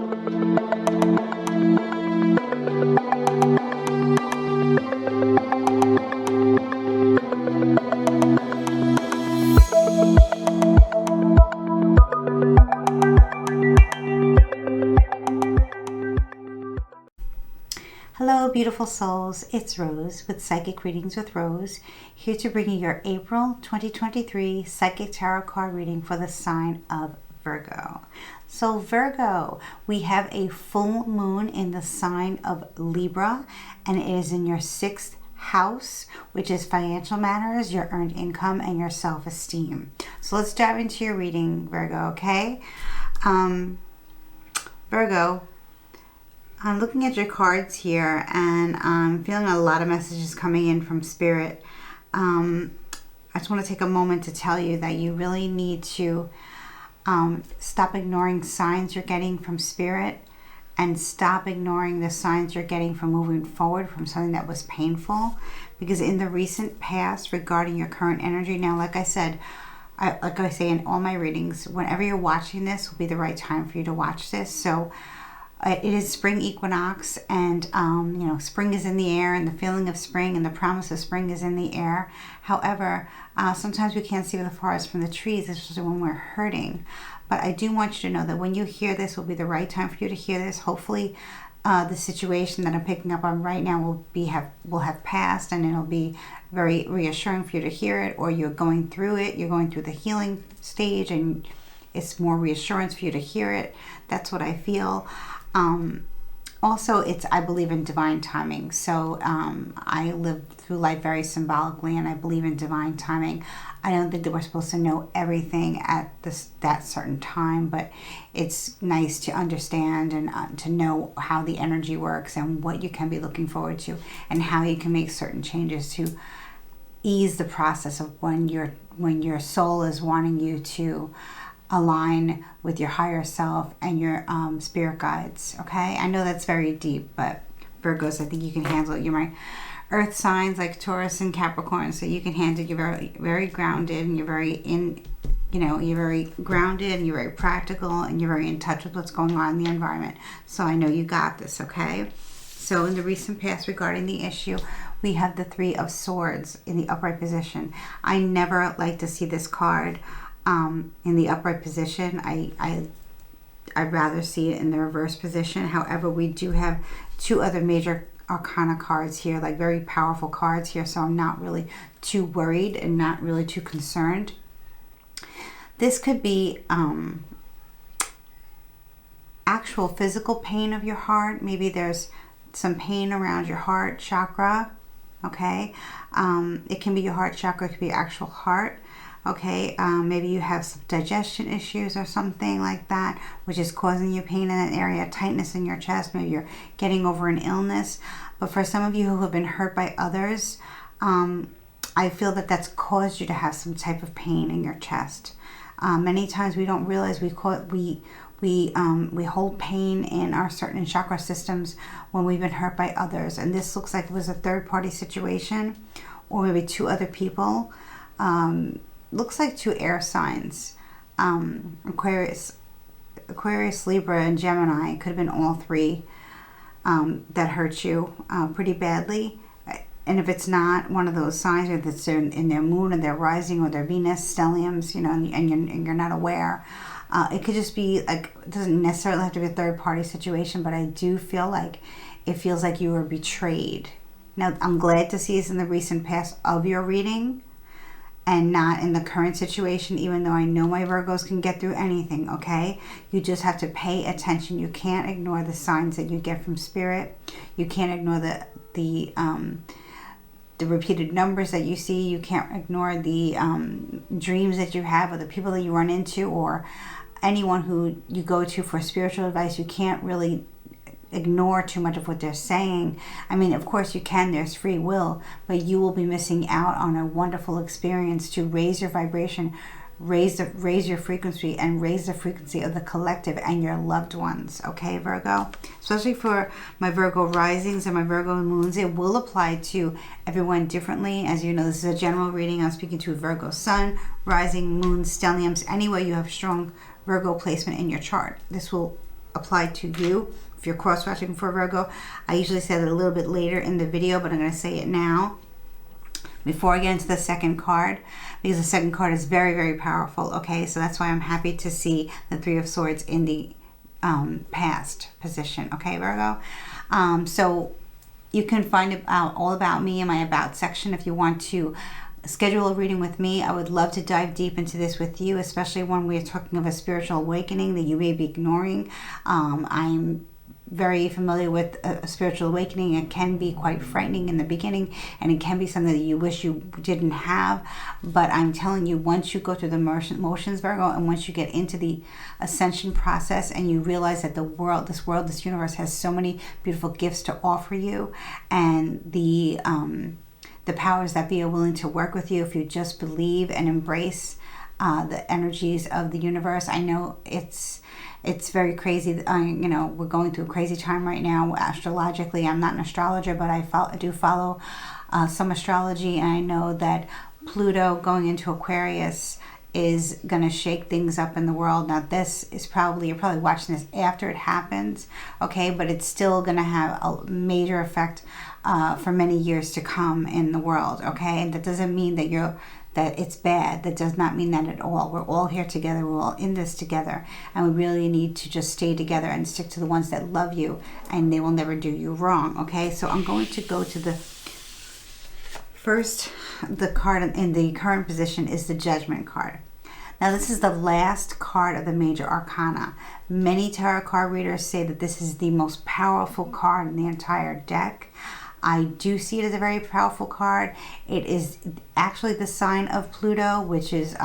Hello, beautiful souls. It's Rose with Psychic Readings with Rose, here to bring you your April 2023 Psychic Tarot card reading for the sign of Virgo. So Virgo, we have a full moon in the sign of Libra, and it is in your 6th house, which is financial matters, your earned income, and your self-esteem. So let's dive into your reading, Virgo, okay? Virgo, I'm looking at your cards here, and I'm feeling a lot of messages coming in from Spirit. I just want to take a moment to tell you that you really need to stop ignoring signs you're getting from Spirit, and stop ignoring the signs you're getting from moving forward from something that was painful. Because in the recent past, regarding your current energy, now, like I said, like I say in all my readings, whenever you're watching this will be the right time for you to watch this. So it is spring equinox, and you know, spring is in the air, and the feeling of spring and the promise of spring is in the air. However, sometimes we can't see the forest from the trees, especially when we're hurting. But I do want you to know that when you hear this, will be the right time for you to hear this. Hopefully, the situation that I'm picking up on right now will have passed, and it'll be very reassuring for you to hear it. Or you're going through it, you're going through the healing stage, and it's more reassurance for you to hear it. That's what I feel. Also, I believe in divine timing. So I live through life very symbolically, and I believe in divine timing. I don't think that we're supposed to know everything at that certain time, but it's nice to understand and to know how the energy works and what you can be looking forward to, and how you can make certain changes to ease the process of when your soul is wanting you to align with your higher self and your spirit guides. Okay, I know that's very deep, but Virgos, I think you can handle it. You're my earth signs like Taurus and Capricorn, so you can handle it. You're very, very grounded, and you're very you're very grounded, and you're very practical, and you're very in touch with what's going on in the environment. So I know you got this. Okay, so in the recent past regarding the issue, we have the 3 of Swords in the upright position. I never like to see this card in the upright position. I'd rather see it in the reverse position. However, we do have 2 other major arcana cards here, like very powerful cards here, so I'm not really too worried and not really too concerned. This could be actual physical pain of your heart. Maybe there's some pain around your heart chakra. Okay, it can be your heart chakra, it could be actual heart. Okay, maybe you have some digestion issues or something like that, which is causing you pain in that area, tightness in your chest. Maybe you're getting over an illness. But for some of you who have been hurt by others, I feel that that's caused you to have some type of pain in your chest. Many times we don't realize we hold pain in our certain chakra systems when we've been hurt by others. And this looks like it was a third-party situation, or maybe 2 other people. Looks like 2 air signs, Aquarius, Libra, and Gemini. Could have been all 3 that hurt you pretty badly. And if it's not one of those signs, or if it's in their moon or their rising or their Venus stelliums, and you're not aware, it could just be like, it doesn't necessarily have to be a third-party situation, but I do feel like it feels like you were betrayed. Now, I'm glad to see this in the recent past of your reading, and not in the current situation, even though I know my Virgos can get through anything, okay? You just have to pay attention. You can't ignore the signs that you get from Spirit. You can't ignore the repeated numbers that you see. You can't ignore the dreams that you have, or the people that you run into, or anyone who you go to for spiritual advice. You can't really ignore too much of what they're saying. I mean, of course you can, there's free will, but you will be missing out on a wonderful experience to raise your vibration, raise your frequency, and raise the frequency of the collective and your loved ones. Okay, Virgo? Especially for my Virgo risings and my Virgo moons, it will apply to everyone differently. As you know, this is a general reading. I'm speaking to Virgo sun, rising, moon, stelliums. Anyway, you have strong Virgo placement in your chart, this will apply to you. If you're cross-watching for Virgo, I usually say that a little bit later in the video, but I'm going to say it now before I get into the second card, because the second card is very, very powerful. Okay, so that's why I'm happy to see the Three of Swords in the past position. Okay, Virgo. So you can find out all about me in my About section if you want to schedule a reading with me. I would love to dive deep into this with you, especially when we're talking of a spiritual awakening that you may be ignoring. I'm very familiar with a spiritual awakening. It can be quite frightening in the beginning, and it can be something that you wish you didn't have. But I'm telling you, once you go through the motions, Virgo, and once you get into the ascension process and you realize that this universe has so many beautiful gifts to offer you, and the powers that be are willing to work with you if you just believe and embrace the energies of the universe. I know it's very crazy. You know, we're going through a crazy time right now astrologically. I'm not an astrologer, but I do follow some astrology, and I know that Pluto going into Aquarius is going to shake things up in the world. Now, this is you're probably watching this after it happens, okay, but it's still going to have a major effect for many years to come in the world, okay? And that doesn't mean that it's bad. That does not mean that at all. We're all here together. We're all in this together. And we really need to just stay together and stick to the ones that love you, and they will never do you wrong, okay? So I'm going to go to the card in the current position is the Judgment card. Now, this is the last card of the major arcana. Many tarot card readers say that this is the most powerful card in the entire deck. I do see it as a very powerful card. It is actually the sign of Pluto, which is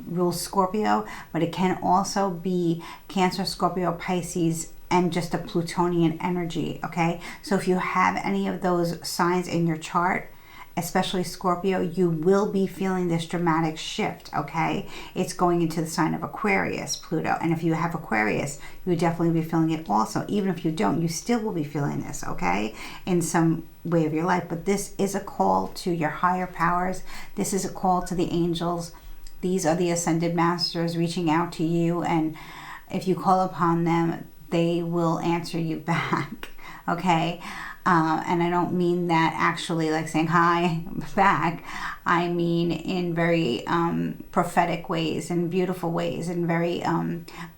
rules Scorpio, but it can also be Cancer, Scorpio, Pisces, and just a Plutonian energy, okay? So if you have any of those signs in your chart, especially Scorpio, you will be feeling this dramatic shift, okay? It's going into the sign of Aquarius, Pluto. And if you have Aquarius, you would definitely be feeling it also. Even if you don't, you still will be feeling this, okay? In some way of your life. But this is a call to your higher powers. This is a call to the angels. These are the ascended masters reaching out to you. And if you call upon them, they will answer you back, okay? And I don't mean that actually like saying hi back. I mean in very prophetic ways and beautiful ways and very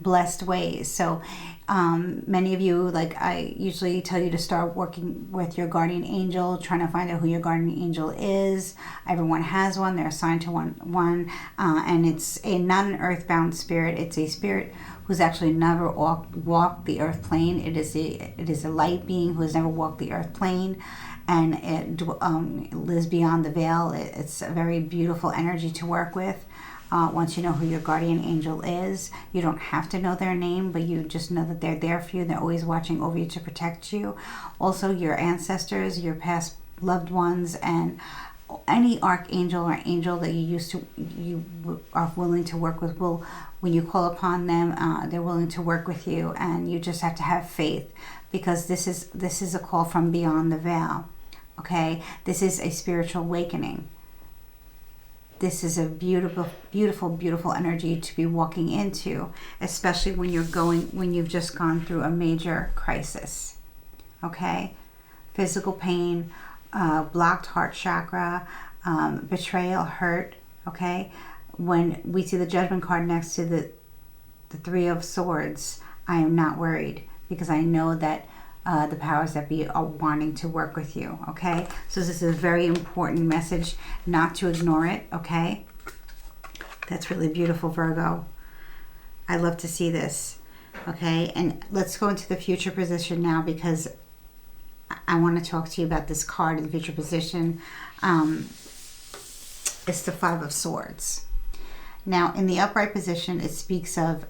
blessed ways. So many of you, like I usually tell you to start working with your guardian angel, trying to find out who your guardian angel is. Everyone has one. They're assigned to one, and it's not an earthbound spirit. It's a spirit who's actually never walked the earth plane. It is a light being who has never walked the earth plane, and it lives beyond the veil. It's a very beautiful energy to work with. Once you know who your guardian angel is, you don't have to know their name, but you just know that they're there for you. They're always watching over you to protect you. Also, your ancestors, your past loved ones, and any archangel or angel that you are willing to work with will, when you call upon them, they're willing to work with you, and you just have to have faith, because this is a call from beyond the veil, okay? This is a spiritual awakening. This is a beautiful, beautiful, beautiful energy to be walking into, especially when you've just gone through a major crisis, okay? Physical pain, blocked heart chakra, betrayal, hurt, okay? When we see the Judgment card next to the Three of Swords, I am not worried, because I know that the powers that be are wanting to work with you, okay? So this is a very important message, not to ignore it, okay? That's really beautiful, Virgo. I love to see this, okay? And let's go into the future position now, because I want to talk to you about this card in the future position. It's the Five of Swords. Now, in the upright position, it speaks of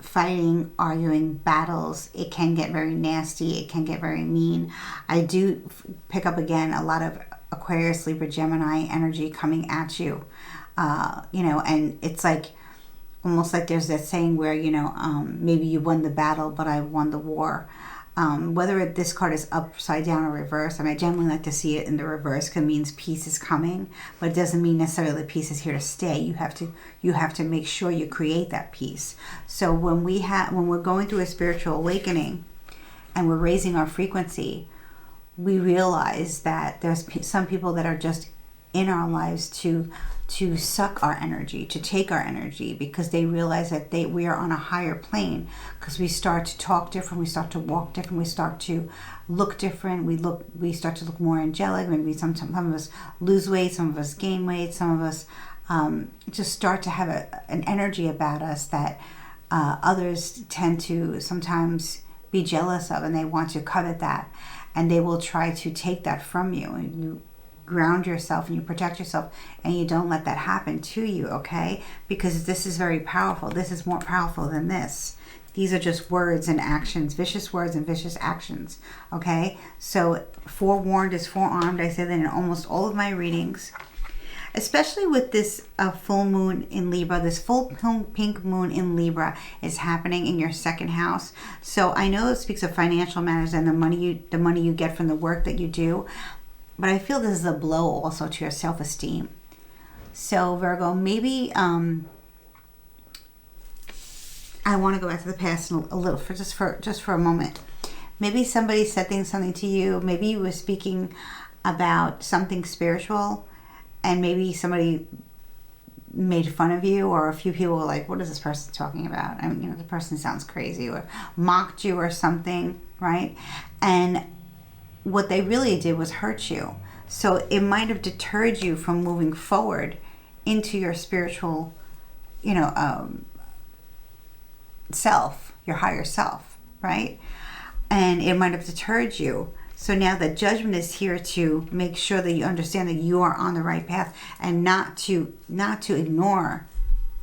fighting, arguing, battles. It can get very nasty. It can get very mean. I do pick up again a lot of Aquarius, Libra, Gemini energy coming at you. You know, and it's like almost like there's that saying where, you know, maybe you won the battle, but I won the war. Whether this card is upside down or reverse, and I generally like to see it in the reverse because it means peace is coming, but it doesn't mean necessarily the peace is here to stay. You have to make sure you create that peace. So when we're going through a spiritual awakening and we're raising our frequency, we realize that there's some people that are just in our lives to suck our energy, to take our energy, because they realize that we are on a higher plane, because we start to talk different, we start to walk different, we start to look different, we start to look more angelic. Maybe some of us lose weight, some of us gain weight, some of us just start to have an energy about us that others tend to sometimes be jealous of, and they want to covet that, and they will try to take that from you. And you ground yourself and you protect yourself, and you don't let that happen to you, okay? Because this is very powerful. This is more powerful than this. These are just words and actions, vicious words and vicious actions, okay? So forewarned is forearmed. I say that in almost all of my readings, especially with this full moon in Libra. This full pink moon in Libra is happening in your second house. So I know it speaks of financial matters and the money you get from the work that you do. But I feel this is a blow also to your self-esteem. So Virgo, maybe I want to go back to the past a little just for a moment. Maybe somebody said something to you. Maybe you were speaking about something spiritual, and maybe somebody made fun of you, or a few people were like, "What is this person talking about?" I mean, the person sounds crazy, or mocked you or something, right? And what they really did was hurt you. So it might have deterred you from moving forward into your spiritual, self, your higher self, right? And it might have deterred you. So now the judgment is here to make sure that you understand that you are on the right path, and not to ignore.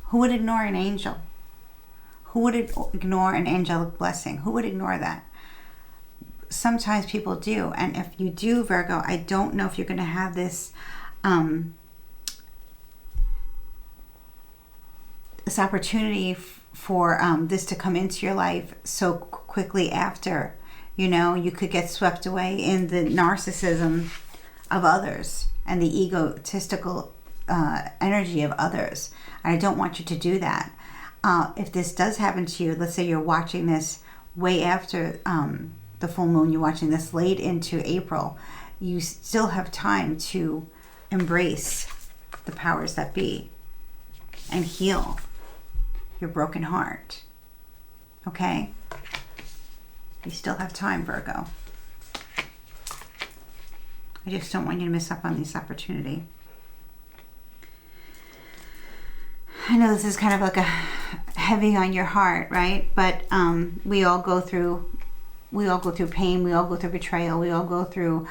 Who would ignore an angel? Who would ignore an angelic blessing? Who would ignore that? Sometimes people do, and if you do, Virgo, I don't know if you're going to have this this opportunity for this to come into your life so quickly after. You could get swept away in the narcissism of others and the egotistical energy of others. And I don't want you to do that. If this does happen to you, let's say you're watching this way after the full moon, you're watching this late into April, you still have time to embrace the powers that be and heal your broken heart. Okay? You still have time, Virgo. I just don't want you to miss up on this opportunity. I know this is kind of like a heavy on your heart, right? But we all go through pain, we all go through betrayal, we all go through,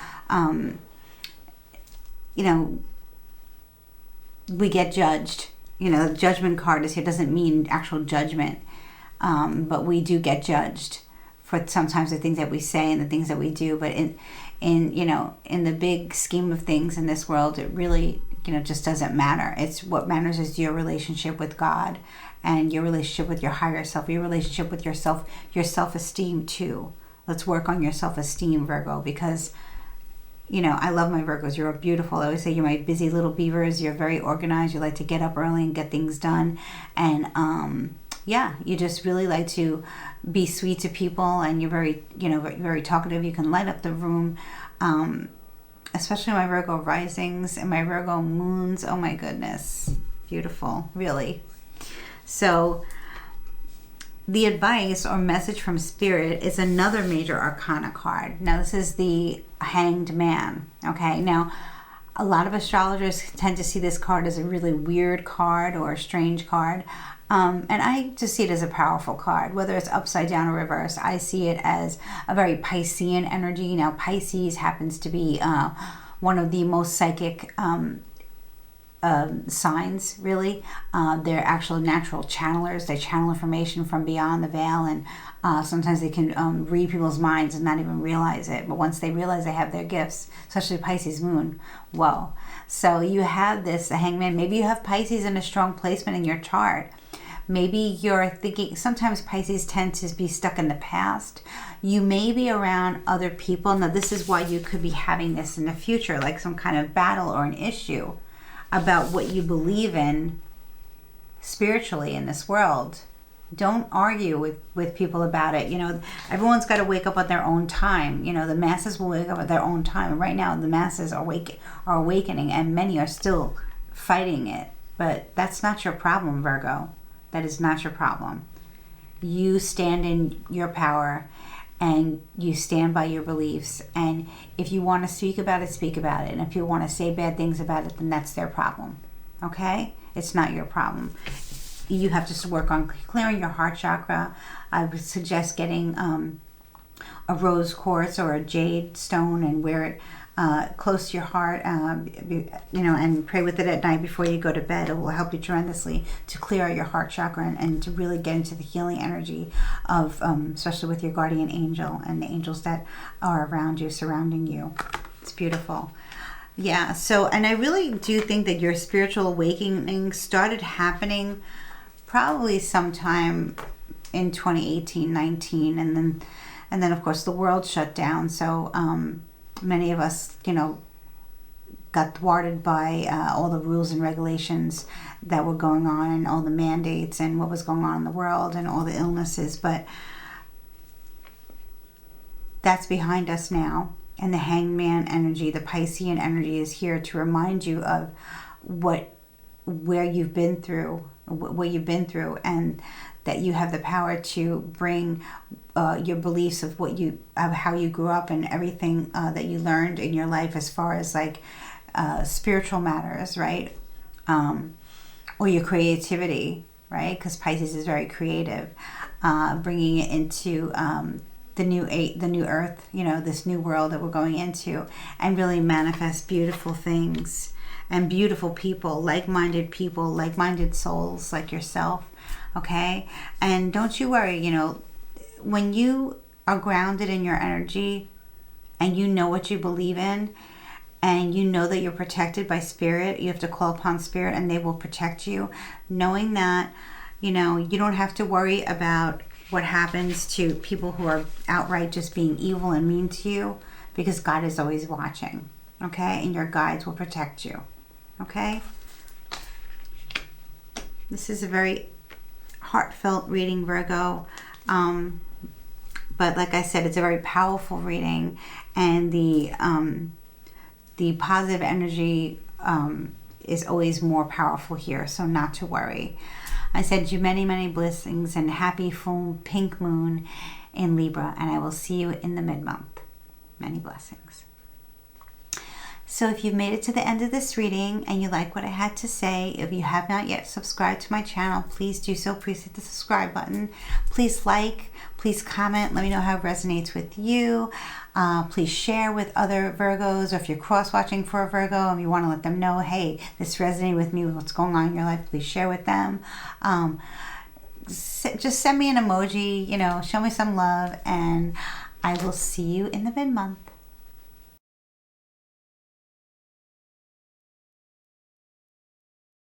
we get judged. The judgment card is here, doesn't mean actual judgment, but we do get judged for sometimes the things that we say and the things that we do. But in the big scheme of things in this world, it really, just doesn't matter. It's what matters is your relationship with God, and your relationship with your higher self, your relationship with yourself, your self-esteem too. Let's work on your self-esteem, Virgo, because, I love my Virgos. You're beautiful. I always say you're my busy little beavers. You're very organized. You like to get up early and get things done. And, you just really like to be sweet to people, and you're very, very talkative. You can light up the room, especially my Virgo risings and my Virgo moons. Oh my goodness. Beautiful, really. So the advice or message from Spirit is another major arcana card. Now, this is the Hanged Man, okay? Now, a lot of astrologers tend to see this card as a really weird card or a strange card. And I just see it as a powerful card, whether it's upside down or reverse. I see it as a very Piscean energy. Now, Pisces happens to be one of the most psychic signs, really. They're actual natural channelers. They channel information from beyond the veil, and sometimes they can read people's minds and not even realize it. But once they realize they have their gifts, especially Pisces moon, whoa. So you have this, the Hangman. Maybe you have Pisces in a strong placement in your chart, Maybe you're thinking, sometimes Pisces tend to be stuck in the past. You may be around other people. Now, this is why you could be having this in the future, like some kind of battle or an issue about what you believe in spiritually in this world. Don't argue with people about it. Everyone's got to wake up at their own time. The masses will wake up at their own time. Right now, the masses are awakening, and many are still fighting it. But that's not your problem, Virgo. That is not your problem. You stand in your power, and you stand by your beliefs. And if you want to speak about it, speak about it. And if you want to say bad things about it, then that's their problem. Okay? It's not your problem. You have to work on clearing your heart chakra. I would suggest getting a rose quartz or a jade stone and wear it close to your heart, and pray with it at night before you go to bed. It will help you tremendously to clear out your heart chakra and to really get into the healing energy of, especially with your guardian angel and the angels that are around you, surrounding you. It's beautiful. Yeah, so, and I really do think that your spiritual awakening started happening probably sometime in 2018-19, and then of course the world shut down, so many of us got thwarted by all the rules and regulations that were going on, and all the mandates and what was going on in the world and all the illnesses. But that's behind us now, and the hangman energy, the Piscean energy, is here to remind you of where you've been through, what you've been through, and that you have the power to bring your beliefs of how you grew up and everything that you learned in your life as far as spiritual matters, right? Or your creativity, right? Because Pisces is very creative, bringing it into the new earth, this new world that we're going into, and really manifest beautiful things and beautiful people, like-minded souls like yourself. Okay? And don't you worry, when you are grounded in your energy and you know what you believe in, and you know that you're protected by spirit, you have to call upon spirit and they will protect you. Knowing that, you don't have to worry about what happens to people who are outright just being evil and mean to you, because God is always watching. Okay? And your guides will protect you. Okay? This is a very heartfelt reading, Virgo. But like I said, it's a very powerful reading, and the positive energy is always more powerful here, so not to worry. I send you many, many blessings and happy full pink moon in Libra, and I will see you in the mid-month. Many blessings. So if you've made it to the end of this reading and you like what I had to say, if you have not yet subscribed to my channel, please do so. Please hit the subscribe button. Please please comment. Let me know how it resonates with you. Please share with other Virgos, or if you're cross-watching for a Virgo and you want to let them know, hey, this resonated with me, what's going on in your life, please share with them. Just send me an emoji, show me some love, and I will see you in the mid-month.